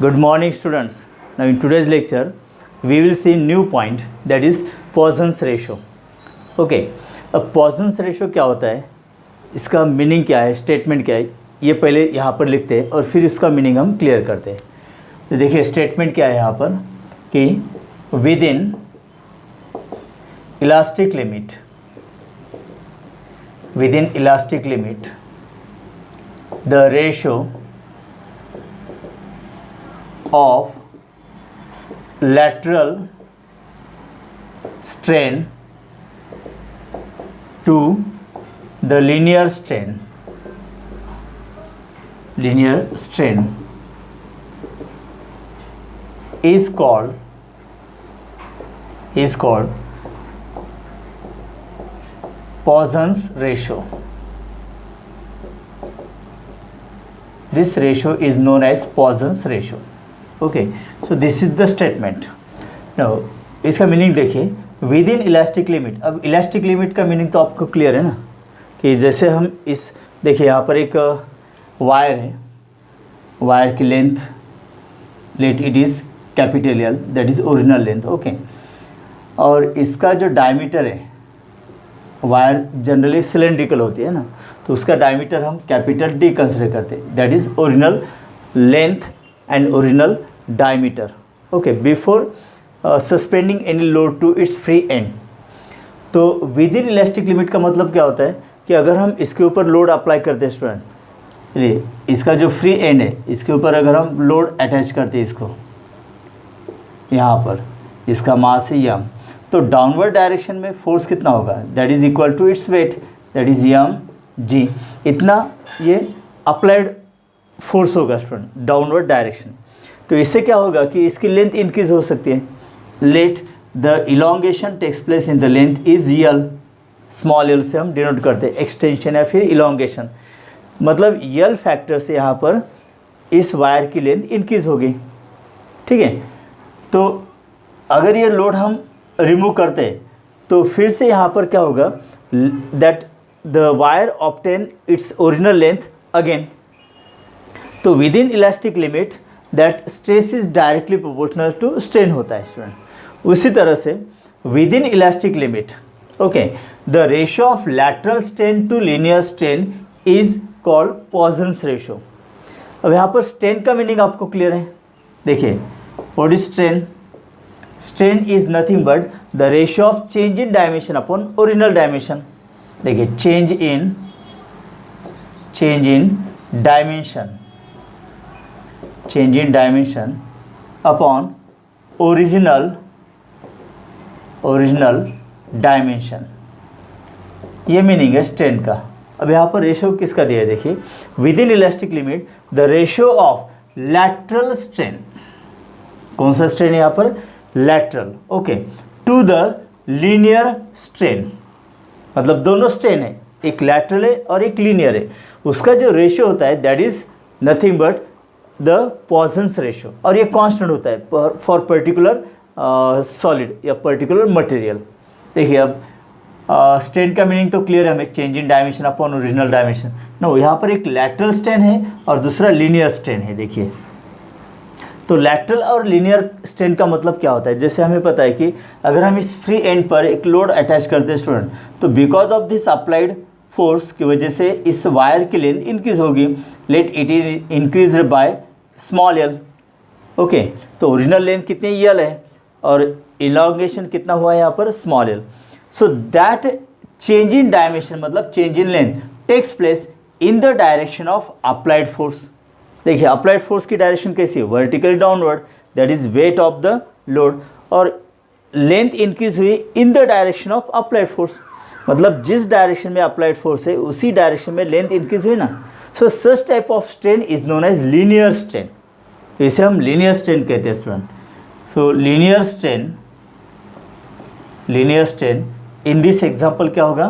Good morning students. Now in today's lecture we will see new point, that is Poisson's ratio. Okay, अब Poisson's ratio क्या होता है, इसका meaning क्या है, स्टेटमेंट क्या है, ये पहले यहाँ पर लिखते हैं और फिर इसका मीनिंग हम क्लियर करते हैं. तो देखिए स्टेटमेंट क्या है यहाँ पर कि with in elastic limit the ratio of lateral strain to the linear strain is called Poisson's ratio. This ratio is known as Poisson's ratio. Okay, so this is the statement. Now इसका meaning देखिए, within elastic limit. अब elastic limit का meaning तो आपको clear है ना, कि जैसे हम इस देखिए यहाँ पर एक वायर है, वायर की length let it is capital L, that is original length. Okay, और इसका जो डायमीटर है, वायर जनरली सिलेंड्रिकल होती है ना, तो उसका डायमीटर हम कैपिटल डी कंसिडर करते हैं, that is original length and original diameter. Okay, before suspending any load to its free end. तो विद इन इलास्टिक लिमिट का मतलब क्या होता है कि अगर हम इसके ऊपर लोड अप्लाई करते हैं स्टूडेंट, चलिए इसका जो फ्री एंड है इसके ऊपर अगर हम लोड अटैच करते हैं इसको, यहाँ पर इसका मास है यम, तो डाउनवर्ड डायरेक्शन में फोर्स कितना होगा, that is equal to its weight, that is m g. इतना ये अप्लाइड फोर्स होगा स्टूडेंट, डाउनवर्ड डायरेक्शन. तो इससे क्या होगा कि इसकी लेंथ इंक्रीज हो सकती है. Let the elongation takes place in the length is l, small l से हम डिनोट करते हैं एक्सटेंशन या फिर इलोंगेशन. मतलब यल फैक्टर से यहाँ पर इस वायर की लेंथ इंक्रीज होगी. ठीक है, तो अगर ये लोड हम रिमूव करते हैं तो फिर से यहाँ पर क्या होगा, that the wire obtain its original length again. तो within elastic limit that stress is directly proportional to strain होता है स्टूडेंट. उसी तरह से within elastic limit, okay, the ratio of lateral strain to linear strain is called Poisson's ratio. अब यहाँ पर strain का मीनिंग आपको क्लियर है. देखिए what is strain. Strain is nothing but the ratio of change in dimension upon original dimension. देखिए change in dimension upon original dimension, ये meaning है स्ट्रेन का. अब यहाँ पर रेशियो किसका दिया है, देखिए within elastic limit the ratio of lateral strain, कौन सा स्ट्रेन है यहाँ पर, lateral. Okay, to the linear strain, मतलब दोनों स्ट्रेन है, एक लैटरल है और एक लीनियर है, उसका जो रेशियो होता है that is nothing but the Poisson's ratio. और ये कांस्टेंट होता है फॉर पर्टिकुलर सॉलिड या पर्टिकुलर मटेरियल. देखिए अब स्ट्रेन का मीनिंग तो क्लियर है हमें, change in dimension upon original dimension. No, यहाँ पर एक लैटरल स्ट्रेन है और दूसरा लीनियर स्ट्रेन है. देखिए तो लैटरल और लीनियर स्ट्रेन का मतलब क्या होता है, जैसे हमें पता है कि अगर हम इस फ्री एंड पर एक लोड अटैच करते हैं स्टूडेंट, तो because of this applied force की वजह से इस वायर की लेंथ इंक्रीज होगी, let it is increase by small L. Okay, तो ओरिजिनल लेंथ कितनी यल है और इलॉन्गेशन कितना हुआ है यहाँ पर, small l. So that change in dimension मतलब change in length takes place in the direction of applied force. देखिए अप्लाइड फोर्स की डायरेक्शन कैसी है, vertical downward, that is weight of the load, और लेंथ इंक्रीज हुई in the direction of applied force, मतलब जिस direction में applied force है उसी डायरेक्शन में लेंथ इंक्रीज हुई ना. So such type of strain is known as linear strain. तो इसे हम लीनियर स्ट्रेन कहते हैं student. So linear strain in this example क्या होगा,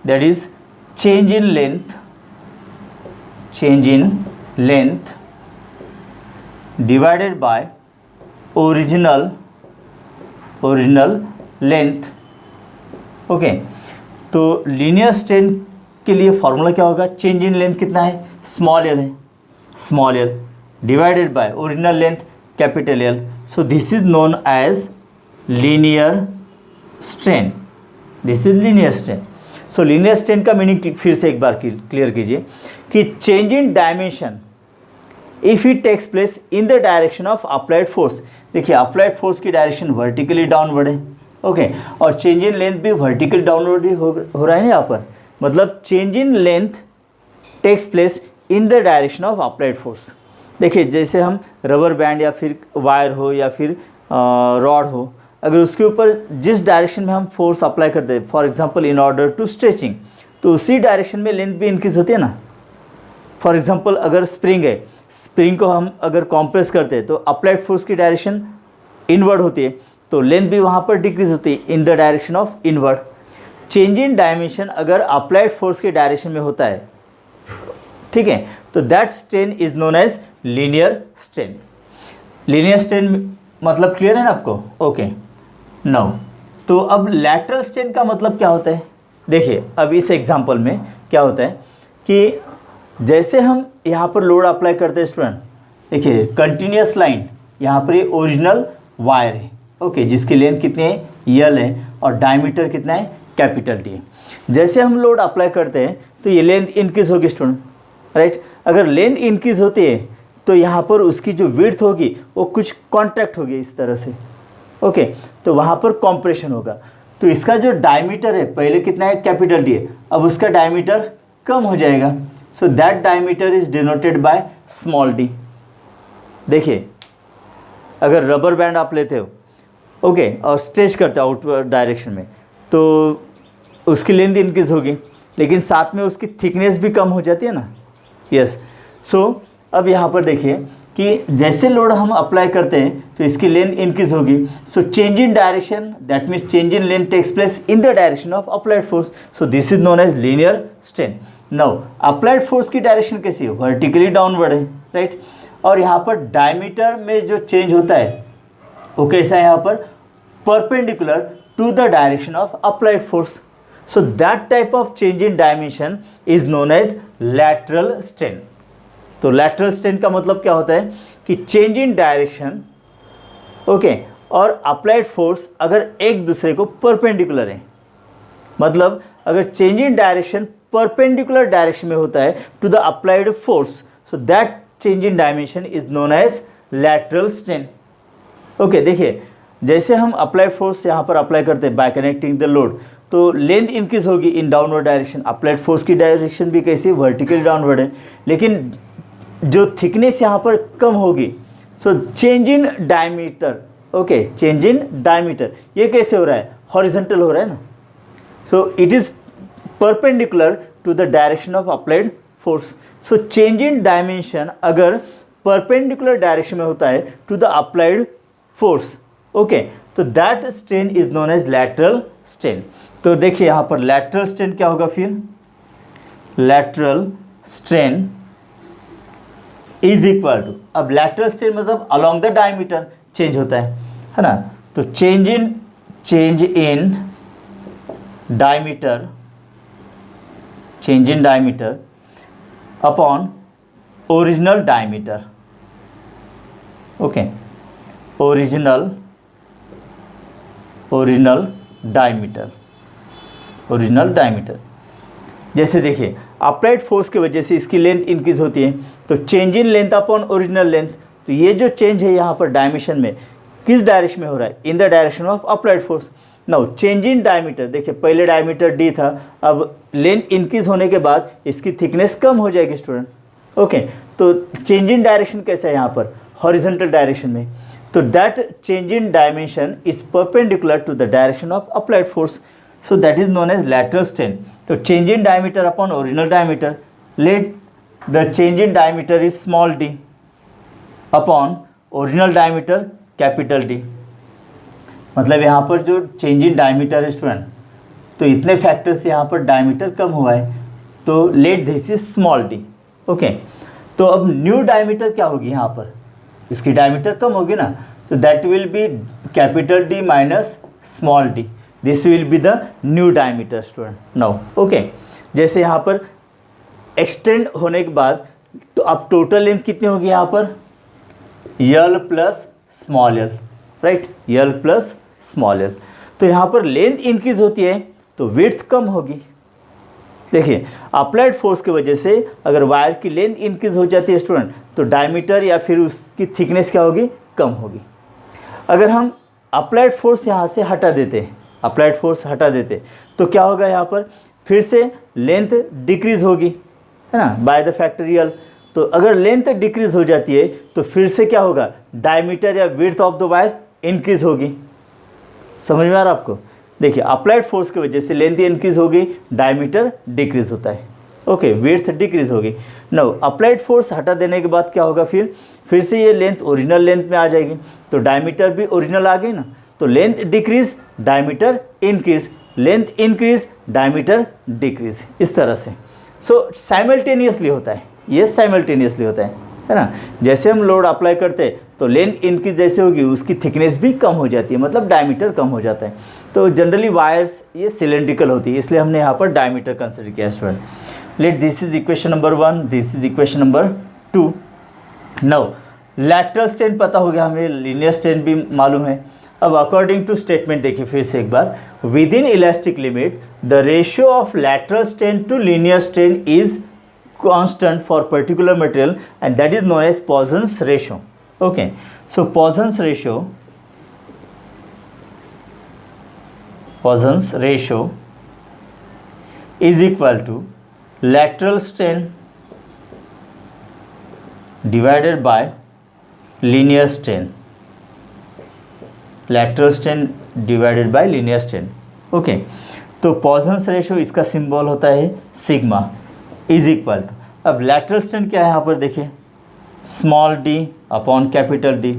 that is change in length divided by original length. Okay, तो लीनियर स्ट्रेन के लिए फॉर्मूला क्या होगा, चेंज इन लेंथ कितना है, स्मॉल एल है, small L divided by original length capital L, so this is known as linear strain, this is linear strain. So linear strain का meaning फिर से एक बार क्लियर कीजिए कि change in dimension if it takes place in the direction of applied force. देखिए applied force की direction vertically downward है, ओके, और चेंज इन लेंथ भी वर्टिकल डाउनवर्ड ही हो रहा है ना यहाँ पर, मतलब change in length takes place in the direction of applied force. देखिए जैसे हम रबर बैंड या फिर वायर हो या फिर रॉड हो, अगर उसके ऊपर जिस डायरेक्शन में हम फोर्स अप्लाई करते हैं, for example in order to stretching, तो उसी डायरेक्शन में लेंथ भी इंक्रीज होती है ना। फॉर एग्जांपल अगर स्प्रिंग है, स्प्रिंग को हम अगर कॉम्प्रेस करते हैं तो अप्लाइड फोर्स की डायरेक्शन इनवर्ड होती है, तो लेंथ भी वहाँ पर डिक्रीज होती है in the direction of inward. Change in dimension अगर अप्लाइड फोर्स के डायरेक्शन में होता है, ठीक है, तो that strain is known as linear strain. Linear strain मतलब क्लियर है ना आपको, ओके। नाउ तो अब लैटरल स्ट्रेन का मतलब क्या होता है? देखिए अब इस एग्जांपल में क्या होता है कि जैसे हम यहाँ पर लोड अप्लाई करते हैं स्टूडेंट, देखिए कंटिन्यूस लाइन, यहाँ पर ये ओरिजिनल वायर है, ओके, जिसकी लेंथ कितनी है यल है और डायमीटर कितना है कैपिटल डी है। जैसे हम लोड अप्लाई करते हैं तो ये लेंथ इंक्रीज होगी स्टूडेंट, राइट। अगर लेंथ इंक्रीज होती है तो यहाँ पर उसकी जो विड्थ होगी वो कुछ कॉन्ट्रैक्ट होगी इस तरह से, ओके, तो वहाँ पर कॉम्प्रेशन होगा। तो इसका जो डायमीटर है पहले कितना है कैपिटल डी है, अब उसका डायमीटर कम हो जाएगा, so that diameter is denoted by small D. देखिए अगर रबर बैंड आप लेते हो, ओके, और स्ट्रेच करते हो आउटवर्ड डायरेक्शन में, तो उसकी लेंथ इंक्रीज होगी, लेकिन साथ में उसकी थिकनेस भी कम हो जाती है ना, यस। सो अब यहाँ पर देखिए कि जैसे लोड हम अप्लाई करते हैं तो इसकी लेंथ इंक्रीज होगी, so change in direction that means change in length takes place in the direction of applied force, so this is known as linear strain. Now applied force की direction कैसी है, vertically downward है, right, और यहाँ पर diameter में जो change होता है वो कैसा है, यहाँ पर perpendicular to the direction of applied force, so that type of change in dimension is known as lateral strain. तो लैटरल स्ट्रेन का मतलब क्या होता है कि चेंज इन डायरेक्शन, ओके, और अप्लाइड फोर्स अगर एक दूसरे को परपेंडिकुलर है, मतलब अगर change in direction perpendicular direction में होता है to the applied force, so that change in dimension is known as lateral strain. Okay, देखिए जैसे हम अप्लाइड फोर्स यहाँ पर अप्लाई करते हैं बाय कनेक्टिंग द लोड, तो लेंथ इंक्रीज होगी in downward direction, applied force की डायरेक्शन भी कैसी वर्टिकल डाउनवर्ड है, लेकिन जो थिकनेस यहाँ पर कम होगी, so change in diameter, okay, change in diameter ये कैसे हो रहा है, हॉरिजॉन्टल हो रहा है ना, so it is perpendicular to the direction of applied force. So change in dimension अगर परपेंडिकुलर डायरेक्शन में होता है to the applied force, okay, तो that strain is known as lateral strain. तो देखिए यहाँ पर लैटरल स्ट्रेन क्या होगा, फिर lateral strain is equal to, अब लैटरल स्ट्रेन मतलब अलॉन्ग द डायमीटर चेंज होता है ना, तो change in diameter upon original diameter, okay, original diameter. जैसे देखिए अप्लाइड फोर्स की वजह से इसकी लेंथ इंक्रीज होती है, तो change in length upon original length, तो ये जो चेंज है यहाँ पर डायमेंशन में किस डायरेक्शन में हो रहा है, in the direction of applied force. Now change in diameter, देखिए पहले डायमीटर डी था, अब लेंथ इंक्रीज होने के बाद इसकी थिकनेस कम हो जाएगी स्टूडेंट, ओके, तो चेंज इन डायरेक्शन कैसा है यहाँ पर, हॉरिजॉन्टल डायरेक्शन में, तो that change in dimension is perpendicular to the direction of applied force, so that is known as lateral strain. तो change in diameter upon original diameter, let the change in diameter is small d upon original diameter capital D। मतलब यहाँ पर जो change in diameter है student, तो इतने factor से यहाँ पर डायमीटर कम हुआ है, तो let this is small d, okay. तो अब न्यू डायमीटर क्या होगी यहाँ पर, इसकी डायमीटर कम होगी ना, तो that will be capital D minus small d, this will be the new diameter student. Now okay, जैसे यहाँ पर एक्सटेंड होने के बाद तो अब टोटल लेंथ कितनी होगी यहाँ पर, यल प्लस स्मॉल एल, राइट, यल प्लस स्मॉल एल। तो यहाँ पर लेंथ इंक्रीज होती है तो विड्थ कम होगी। देखिए अप्लाइड फोर्स की वजह से अगर वायर की लेंथ इंक्रीज हो जाती है स्टूडेंट, तो डायमीटर या फिर उसकी थिकनेस क्या होगी, कम होगी। अगर हम अप्लाइड फोर्स यहाँ से हटा देते हैं, अप्लाइड फोर्स हटा देते तो क्या होगा, यहाँ पर फिर से लेंथ डिक्रीज होगी, है ना, बाय द फैक्टर यल। तो अगर लेंथ डिक्रीज हो जाती है तो फिर से क्या होगा, डायमीटर या width of the wire increase होगी। समझ में आ रहा है आपको? देखिए अप्लाइड फोर्स की वजह से लेंथ इंक्रीज होगी, डायमीटर डिक्रीज होता है, ओके, विड्थ डिक्रीज होगी। नाउ अप्लाइड फोर्स हटा देने के बाद क्या होगा, फिर से ये लेंथ ओरिजिनल लेंथ में आ जाएगी, तो डायमीटर भी ओरिजिनल आ गई ना, तो length decrease diameter increase, length increase diameter decrease, इस तरह से। सो साइमल्टेनियसली होता है, ये साइमल्टेनियसली होता है ना। जैसे हम लोड अप्लाई करते हैं तो लेंथ इंक्रीज जैसे होगी उसकी थिकनेस भी कम हो जाती है, मतलब डायमीटर कम हो जाता है। तो जनरली वायर्स ये सिलेंड्रिकल होती है, इसलिए हमने यहाँ पर डायमीटर कंसिडर किया student. Let this is equation number 1, this is equation number 2। Now lateral strain पता हो गया हमें, लीनियर स्ट्रेन भी मालूम है। अब अकॉर्डिंग टू स्टेटमेंट देखिए फिर से एक बार, within elastic limit the ratio of lateral strain to linear strain is constant for particular material and that is known as Poisson's ratio. Okay, so Poisson's ratio is equal to lateral strain divided by linear strain, lateral strain divided by linear strain. Okay, तो Poisson's ratio इसका symbol होता है sigma is equal to, अब lateral strain क्या है यहाँ पर देखिए, small D upon capital D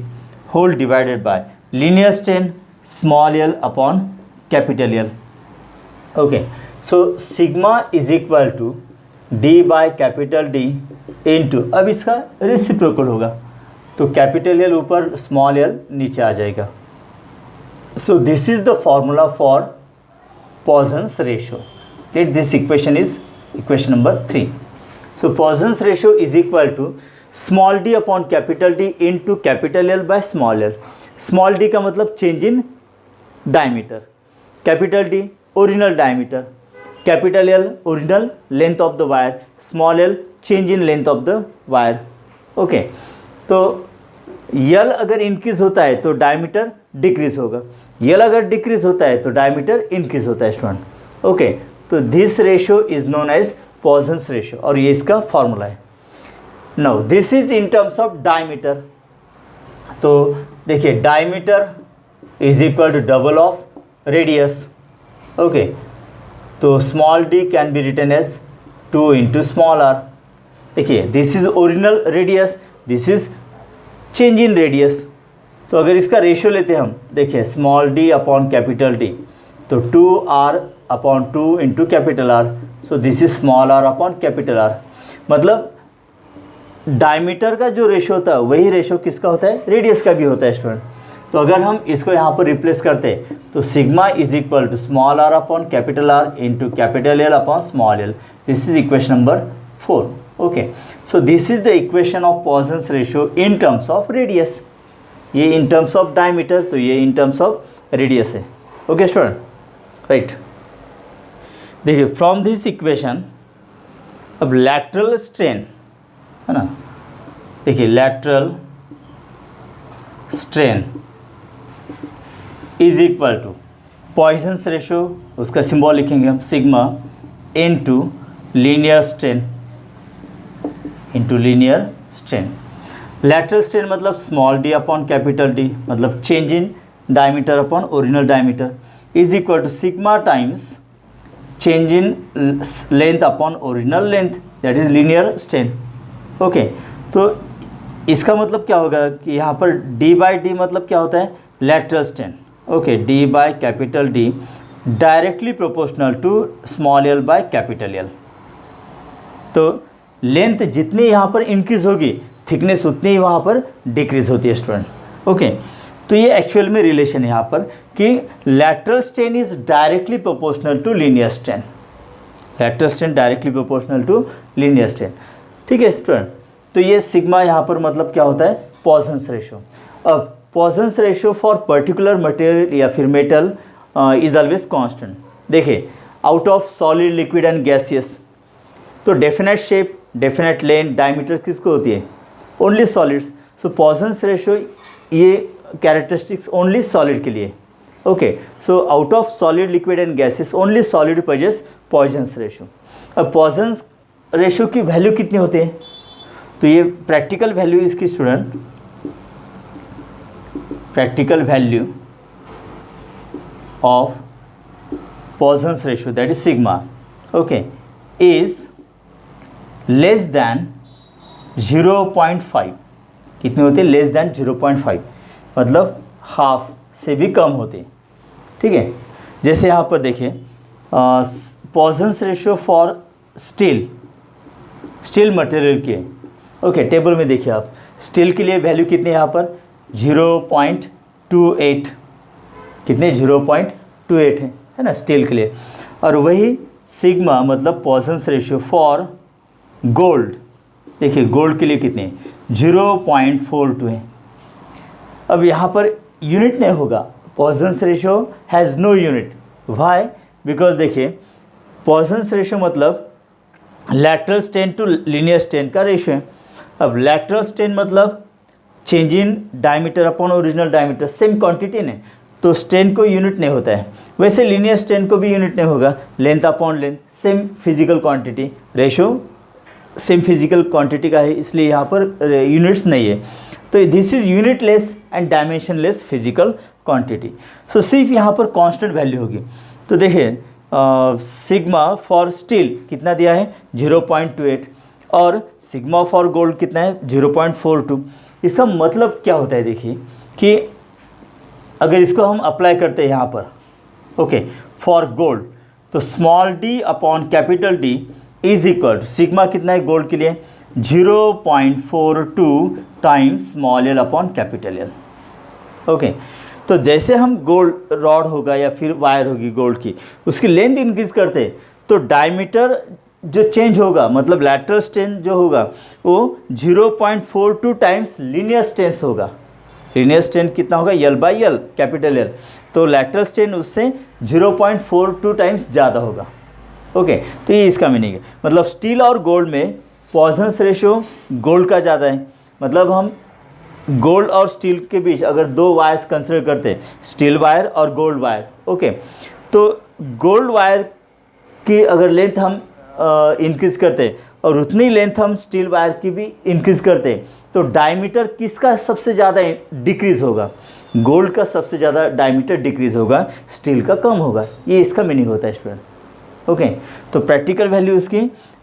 whole divided by linear strain small L upon capital L. Okay, so sigma is equal to D by capital D into, अब इसका reciprocal होगा तो कैपिटल एल ऊपर स्मॉल एल नीचे आ जाएगा। So this is the formula for Poisson's ratio. Let this equation is equation number 3. So Poisson's ratio is equal to small d upon capital D into capital L by small l. Small d का मतलब change in diameter, capital D original diameter, capital L original length of the wire, small l change in length of the wire. Okay, तो L अगर increase होता है तो diameter decrease होगा, L अगर decrease होता है तो डायमीटर इंक्रीज होता है स्टूडेंट। ओके, तो this ratio is known as Poisson's ratio और ये इसका फॉर्मूला है। Now this is in terms of diameter, तो देखिए diameter is equal to double of radius. Okay, तो small d can be written as 2 into small r. देखिए this is original radius, this is change in radius, तो अगर इसका ratio लेते हैं हम, देखिए small D upon capital D, तो 2r upon 2 into capital R, so this is small R upon capital R. मतलब डायमीटर का जो रेशियो होता है वही रेशियो किसका होता है, रेडियस का भी होता है स्टूडेंट। तो अगर हम इसको यहाँ पर रिप्लेस करते हैं तो sigma is equal to small R upon capital R into capital L upon small L. This is equation number 4। Okay, so this is the equation of Poisson's ratio in terms of radius. ये in terms of diameter, तो ये in terms of radius है। Okay student, right. देखिए from this equation अब lateral strain है ना, देखिए lateral strain is equal to Poisson's ratio, उसका सिंबल लिखेंगे हम sigma into linear strain, into linear strain. Lateral strain मतलब small D upon capital D, मतलब change in diameter upon original diameter, is equal to sigma times change in length upon original length, that is linear strain. Okay, तो इसका मतलब क्या होगा कि यहाँ पर d बाई डी मतलब क्या होता है, lateral strain. Okay, d by capital D directly proportional to small L by capital L. तो लेंथ जितनी यहाँ पर इंक्रीज होगी थिकनेस उतनी ही वहाँ पर डिक्रीज होती है स्टूडेंट। ओके, तो ये एक्चुअल में रिलेशन है यहाँ पर कि lateral strain is directly proportional to linear strain, lateral strain directly proportional to linear strain. ठीक है स्टूडेंट, तो ये सिग्मा यहाँ पर मतलब क्या होता है, Poisson's रेशियो। अब poisons ratio for particular material या फिर मेटल इज ऑलवेज कांस्टेंट। देखिए out of solid, liquid and gaseous, तो definite shape, definite length, diameter किसको होती है? Only solids. So Poisson's ratio ये कैरेक्टरिस्टिक्स ओनली सॉलिड के लिए। Okay, so out of solid, liquid and gases only solid possess Poisson's ratio. अब poisons ratio की value कितनी होती है? तो ये प्रैक्टिकल वैल्यू इसकी student, practical value of Poisson's ratio that is sigma, okay, is less than 0.5। कितने होते हैं? लेस दैन 0.5, मतलब हाफ से भी कम होते हैं। ठीक है, जैसे यहाँ पर देखिए Poisson's ratio for steel, steel material के, ओके, टेबल में देखिए आप, स्टील के लिए वैल्यू कितने यहाँ पर? 0.28। कितने? 0.28 है ना स्टील के लिए। और वही सिग्मा मतलब पॉइजन्स रेशियो फॉर गोल्ड, देखिए गोल्ड के लिए कितने? 0.42 है। अब यहाँ पर यूनिट नहीं होगा, Poisson's ratio has no unit. Why? Because देखिए पॉइजन्स रेशियो मतलब lateral strain to linear strain का रेशियो है। अब लैटरल स्ट्रेन मतलब change in diameter upon original diameter, same quantity ने, तो स्ट्रेन को यूनिट नहीं होता है। वैसे लीनियर स्ट्रेन को भी यूनिट नहीं होगा, length upon length, same physical quantity, ratio same physical quantity का है, इसलिए यहाँ पर यूनिट्स नहीं है। तो this is unitless and dimensionless physical quantity. So सिर्फ यहाँ पर कांस्टेंट वैल्यू होगी। तो देखिए सिग्मा फॉर स्टील कितना दिया है? 0.28, और सिग्मा फॉर गोल्ड कितना है? 0.42। इसका मतलब क्या होता है? देखिए कि अगर इसको हम अप्लाई करते हैं यहाँ पर, ओके, फॉर गोल्ड, तो small D upon capital D is equal to sigma कितना है गोल्ड के लिए? 0.42 times small L upon capital L. Okay, तो जैसे हम गोल्ड रॉड होगा या फिर वायर होगी गोल्ड की, उसकी लेंथ इंक्रीज करते तो डायमीटर जो चेंज होगा, मतलब लैटरल स्ट्रेन जो होगा वो 0.42 टाइम्स लीनियर स्ट्रेन होगा। लीनियर स्ट्रेन कितना होगा? L by L, capital L, तो लैटरल स्ट्रेन उससे 0.42 टाइम्स ज़्यादा होगा। ओके, तो ये इसका मीनिंग है। मतलब स्टील और गोल्ड में पॉइजन्स रेशियो गोल्ड का ज़्यादा है। मतलब हम गोल्ड और स्टील के बीच अगर दो वायर्स कंसिडर करते हैं, स्टील वायर और गोल्ड वायर, ओके, तो गोल्ड वायर की अगर लेंथ हम इंक्रीज़ करते और उतनी लेंथ हम स्टील वायर की भी इंक्रीज़ करते, तो डायमीटर किसका सबसे ज़्यादा डिक्रीज़ होगा? गोल्ड का सबसे ज़्यादा डायमीटर डिक्रीज़ होगा, स्टील का कम होगा। ये इसका मीनिंग होता है स्टूडेंट। ओके, तो प्रैक्टिकल वैल्यू उसकी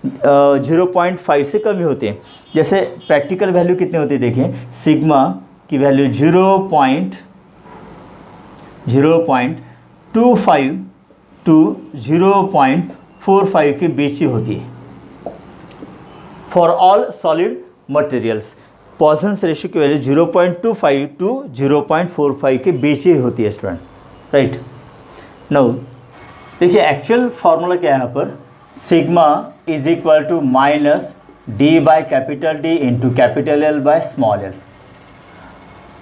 0.5 से कम ही होती है। जैसे प्रैक्टिकल वैल्यू कितनी होती है? देखिए सिग्मा की वैल्यू 0.25 टू 0.45 के बीच ही होती है for all solid materials. Poisson's ratio की वैल्यू 0.25 टू 0.45 के बीच ही होती है स्टूडेंट, राइट। नाउ देखिए एक्चुअल फार्मूला क्या है यहाँ पर? Sigma is equal to minus D by capital D into capital L by small L.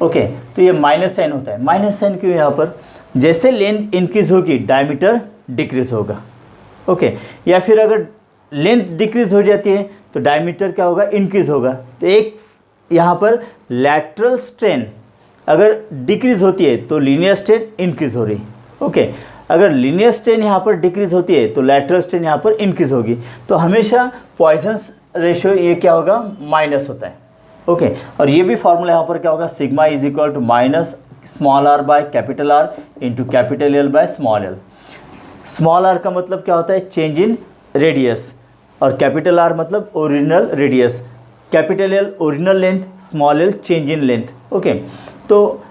Okay, तो ये माइनस साइन होता है। माइनस साइन क्यों यहाँ पर? जैसे लेंथ इंक्रीज होगी डायमीटर डिक्रीज होगा। ओके, या फिर अगर लेंथ डिक्रीज हो जाती है तो डायमीटर क्या होगा? इंक्रीज होगा। तो एक यहाँ पर लैटरल स्ट्रेन अगर डिक्रीज होती है तो लीनियर स्ट्रेन इंक्रीज हो रही। ओके, अगर लीनियर स्ट्रेन यहाँ पर डिक्रीज होती है तो लैटरल स्ट्रेन यहाँ पर इंक्रीज होगी। तो हमेशा पॉइजन्स रेशियो ये क्या होगा? माइनस होता है। ओके, और ये भी फार्मूला यहाँ पर क्या होगा? Sigma is equal to minus small r by capital R into capital L by small l. Small r का मतलब क्या होता है? चेंज इन रेडियस, और कैपिटल आर मतलब original radius. Capital L original length, small l change in length. Okay, तो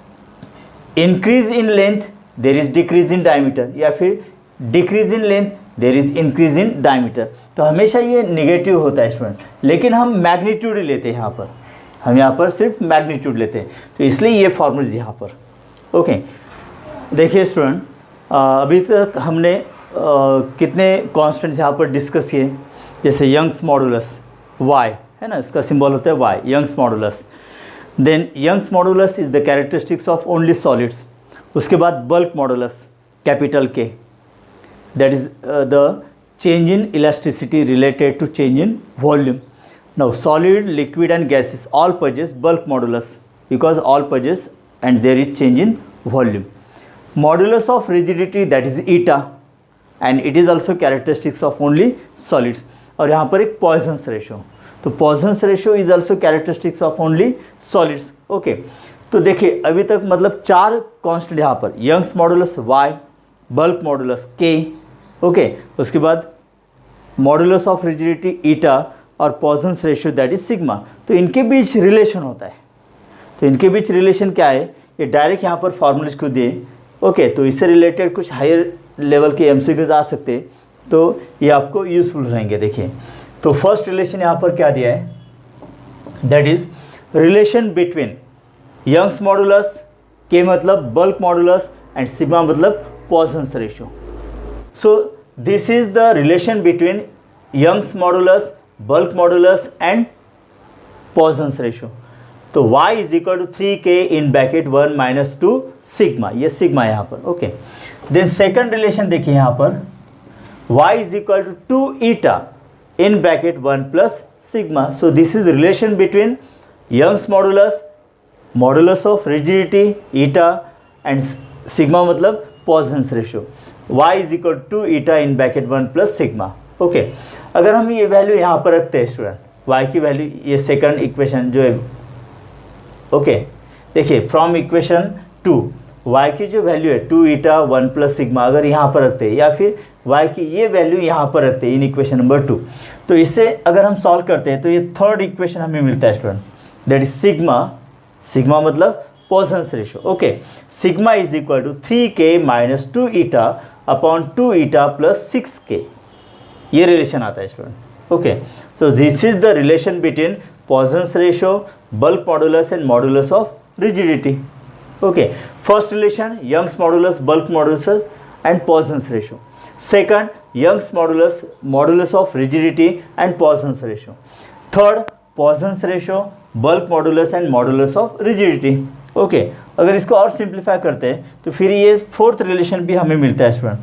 increase in length there is decrease in diameter, या फिर decrease in length there is increase in diameter. तो हमेशा ये negative होता है student, लेकिन हम मैग्नीट्यूड ही लेते हैं यहाँ पर, हम यहाँ पर सिर्फ मैग्नीट्यूड लेते हैं, तो इसलिए ये फॉर्मूलाज यहाँ पर। ओके, देखिए स्टूडेंट अभी तक हमने कितने कॉन्स्टेंट्स यहाँ पर डिस्कस किए, जैसे यंग्स मॉडुलस y है ना, इसका सिंबल होता है y, Young's modulus. Then Young's modulus is the characteristics of only solids. उसके बाद bulk modulus capital K, that is the change in elasticity related to change in volume. Now solid, liquid and gases all possess bulk modulus because all possess and there is change in volume. Modulus of rigidity, that is eta, and it is also characteristics of only solids. और यहाँ पर एक Poisson's ratio, तो Poisson's ratio is also characteristics of only solids. Okay, तो देखिए अभी तक मतलब 4 कांस्टेंट यहाँ पर, Young's modulus y, bulk modulus k, okay, उसके बाद मॉडुलस ऑफ रिजिडिटी ईटा और Poisson's ratio that is sigma. तो इनके बीच रिलेशन होता है, तो इनके बीच रिलेशन क्या है, ये डायरेक्ट यहाँ पर फॉर्मूलेज को दिए। ओके, तो इससे रिलेटेड कुछ हायर लेवल के एमसीक्यूज आ सकते हैं, तो ये आपको यूजफुल रहेंगे। देखिए, तो फर्स्ट रिलेशन यहाँ पर क्या दिया है, that is relation between Young's modulus, K मतलब बल्क मॉडुलस एंड सिग्मा मतलब Poisson's ratio. So this is the relation between Young's modulus, bulk modulus and Poisson's ratio. तो y is equal to 3k in bracket 1 minus 2 sigma, ये sigma यहाँ पर। Okay, then second relation देखिए यहाँ पर, y is equal to 2 eta in bracket 1 plus sigma. So this is relation between Young's modulus, modulus of rigidity eta and sigma मतलब Poisson's ratio. y is equal to eta in bracket 1 plus sigma. Okay, अगर हम ये value यहाँ पर रखते हैं student, y की value, ये सेकंड इक्वेशन जो है, ओके, देखिए फ्रॉम इक्वेशन 2 y की जो वैल्यू है 2 ईटा 1 प्लस सिग्मा, अगर यहाँ पर रखते हैं या फिर y की ये वैल्यू यहाँ पर रखते हैं इन इक्वेशन नंबर 2, तो इससे अगर हम सॉल्व करते हैं तो ये थर्ड इक्वेशन हमें मिलता है student, that is sigma, sigma मतलब Poisson's ratio. Okay, sigma is equal to 3k minus 2 eta upon 2 eta plus 6k, ये रिलेशन आता है student. Okay, so this is the relation between Poisson's ratio, bulk modulus and modulus of rigidity. Okay, first relation Young's modulus, bulk modulus and Poisson's ratio. Second Young's modulus, modulus of rigidity and Poisson's ratio. Third Poisson's ratio, bulk modulus and modulus of rigidity. Okay, अगर इसको और simplify करते हैं तो फिर ये fourth relation भी हमें मिलता है student,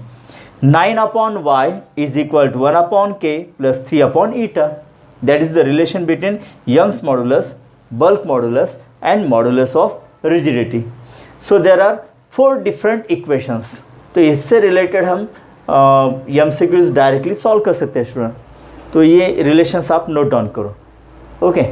9 upon y is equal to 1 upon k plus 3 upon eta, that is the relation between Young's modulus, bulk modulus and modulus of rigidity. So there are 4 different equations, तो इससे related हम MCQs directly solve कर सकते हैं student. तो ये relations आप note down करो। ओके।